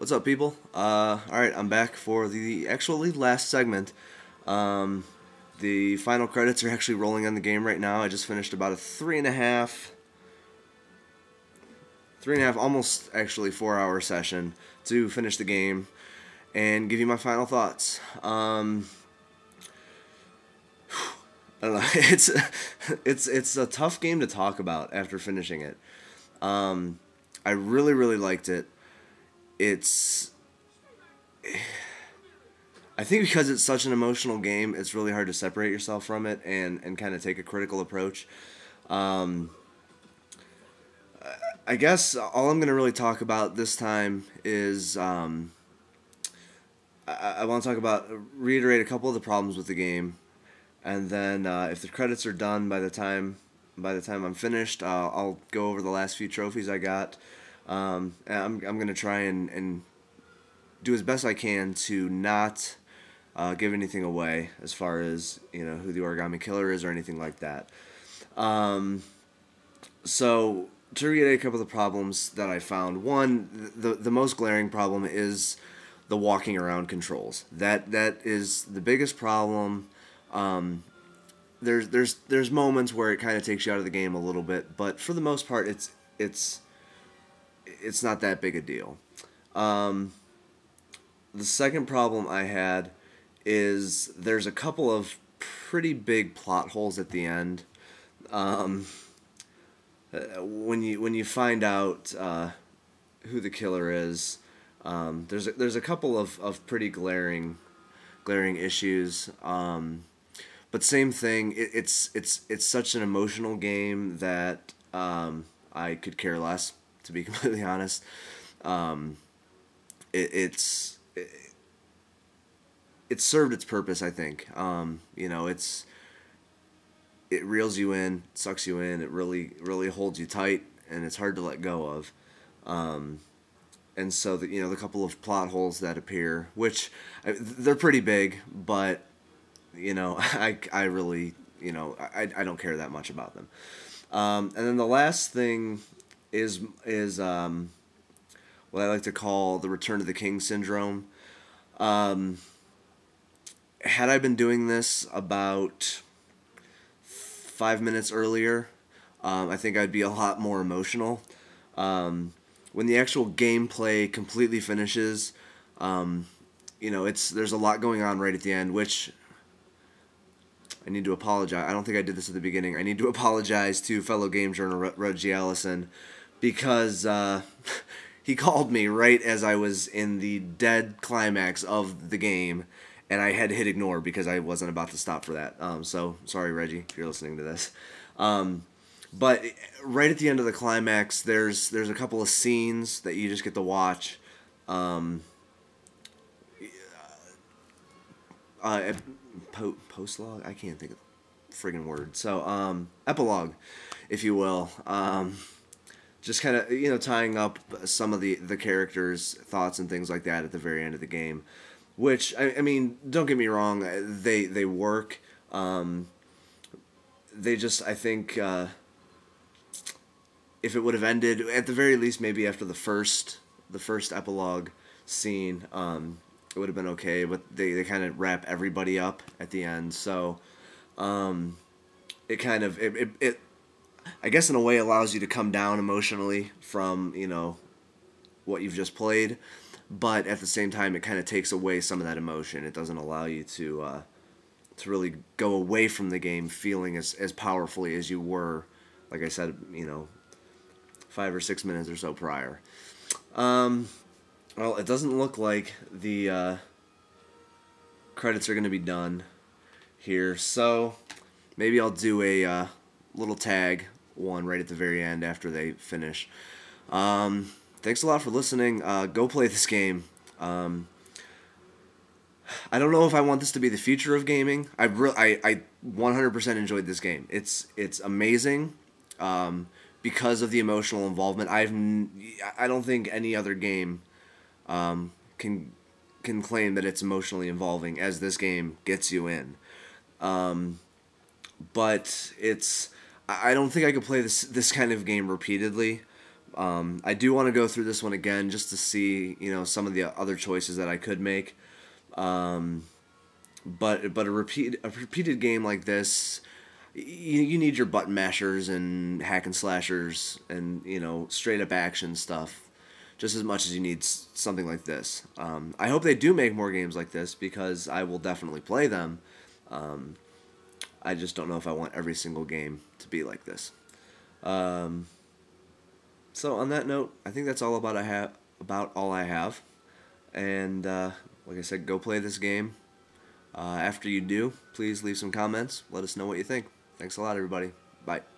What's up, people? Alright, I'm back for the actually last segment. The final credits are actually rolling on the game right now. I just finished about a three and a half, almost actually 4 hour session to finish the game and give you my final thoughts. I don't know. It's a tough game to talk about after finishing it. I really liked it. I think because it's such an emotional game, it's really hard to separate yourself from it and kind of take a critical approach. I guess all I'm going to really talk about this time is I want to reiterate a couple of the problems with the game, and then if the credits are done by the time I'm finished, I'll go over the last few trophies I got. And I'm going to try and do as best I can to not give anything away as far as who the Origami Killer is or anything like that. So to reiterate a couple of the problems that I found, one, the most glaring problem is the walking around controls. That is the biggest problem. There's moments where it kind of takes you out of the game a little bit, but for the most part, it's not that big a deal. The second problem I had is there's a couple of pretty big plot holes at the end. When you find out who the killer is, there's a couple of pretty glaring issues. But same thing, it's such an emotional game that I could care less, to be completely honest. It served its purpose, I think. It reels you in, sucks you in, it really holds you tight, and it's hard to let go of. And so the couple of plot holes that appear, which they're pretty big, but I really I don't care that much about them. And then the last thing is what I like to call the Return of the King syndrome. Had I been doing this about 5 minutes earlier, I think I'd be a lot more emotional. When the actual gameplay completely finishes, there's a lot going on right at the end, which I need to apologize. I don't think I did this at the beginning. I need to apologize to fellow game journal Reggie Allison, because he called me right as I was in the dead climax of the game, and I had to hit ignore because I wasn't about to stop for that. So sorry, Reggie, if you're listening to this. But right at the end of the climax, there's a couple of scenes that you just get to watch. Post-log? I can't think of the friggin' word. So, epilogue, if you will. Just kind of, tying up some of the characters' thoughts and things like that at the very end of the game. Which, I mean, don't get me wrong, they work. They just, I think, if it would have ended, at the very least, maybe after the first epilogue scene, it would have been okay, but they kind of wrap everybody up at the end, so it kind of, it I guess in a way allows you to come down emotionally from, what you've just played, but at the same time it kind of takes away some of that emotion. It doesn't allow you to really go away from the game feeling as powerfully as you were, like I said, 5 or 6 minutes or so prior. Well, it doesn't look like the credits are going to be done here, so maybe I'll do a little tag one right at the very end after they finish. Thanks a lot for listening. Go play this game. I don't know if I want this to be the future of gaming. I 100% enjoyed this game. It's amazing. Because of the emotional involvement. I don't think any other game can claim that it's emotionally involving as this game gets you in. But I don't think I could play this kind of game repeatedly I do want to go through this one again just to see, some of the other choices that I could make. But a repeated game like this, you need your button mashers and hack and slashers and straight up action stuff just as much as you need something like this. I hope they do make more games like this because I will definitely play them. I just don't know if I want every single game to be like this. So on that note, I think that's all about all I have. And like I said, go play this game. After you do, please leave some comments. Let us know what you think. Thanks a lot, everybody. Bye.